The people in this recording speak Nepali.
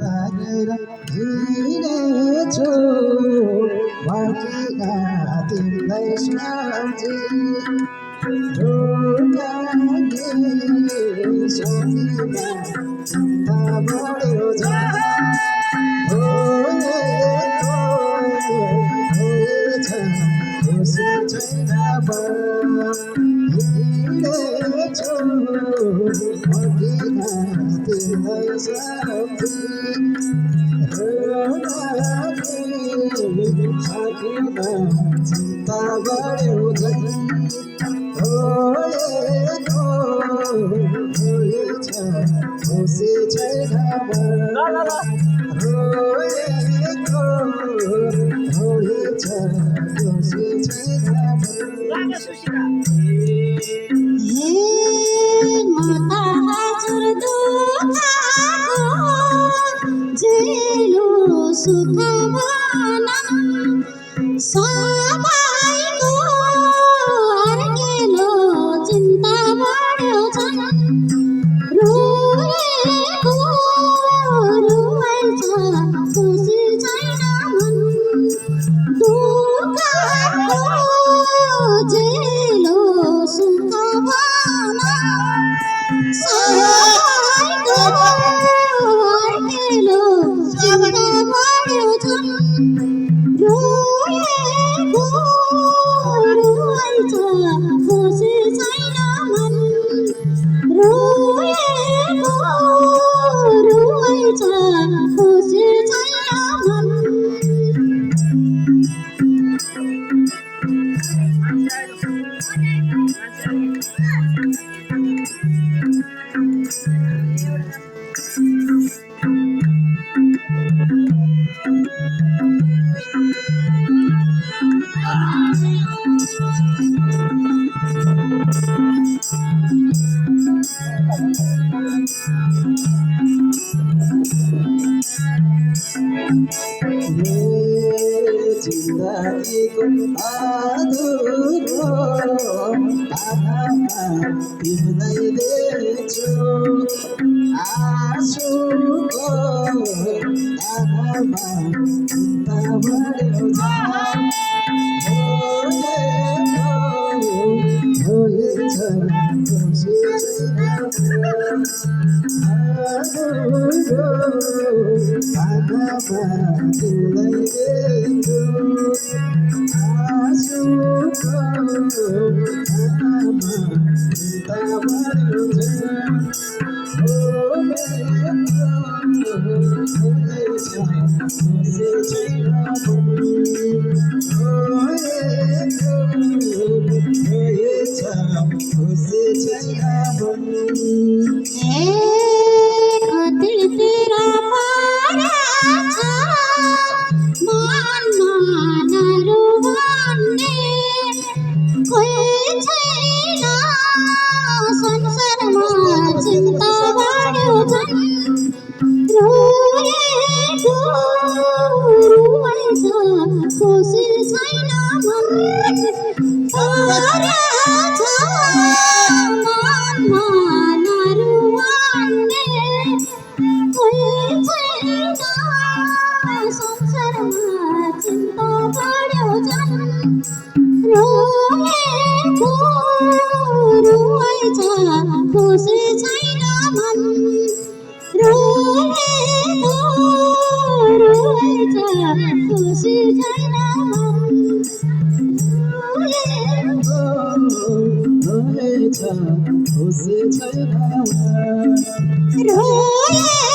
तारेर हिँडेछु फर्किन तिमीलाई सम्झी चिन्ता बढ्यो खुसी छैन हिँडेछु फर्किन तिमीलाई सम्झी चिन्ता बढ्यो खुसी छैन खुसी छैन माता हजुर दुःखको जेलो सुख भनम सबैको अर्केलो चिन्ता बढ्यो छन् रोएको रुवाइछ खुसी छैन मन दुःखको जेलो सुख भनम सबैको अर्केलो चिन्ता बढ्यो छन् रोएको रुवाइछ खुसी छैन मन रोएको रुवाइछ खुसी छैन मन जिन्दगीको अधुरो आँखामा तिमीलाई देख्छु आँसुको आँखामा चिन्ता बढ्यो खुसी आँखामा तिमीलाई देख्छु आँसुको आँखामा चिन्ता बढ्यो खुसी छैन खुसी छैन दिल तेरा पारा छ मनमा नरुवान्ने कोही छैन संसारमा चिन्ता बढ्यो छन् रोएको रुवाइछ खुसी छैन मन पारा छ मनमा नरुवान्ने कोही छैन संसारमा चिन्ता बढ्यो छन् रोएको रुवाइछ खुसी छैन मन रोएको रुवाइछ खुसी छैन मन खुसी छैन रोएको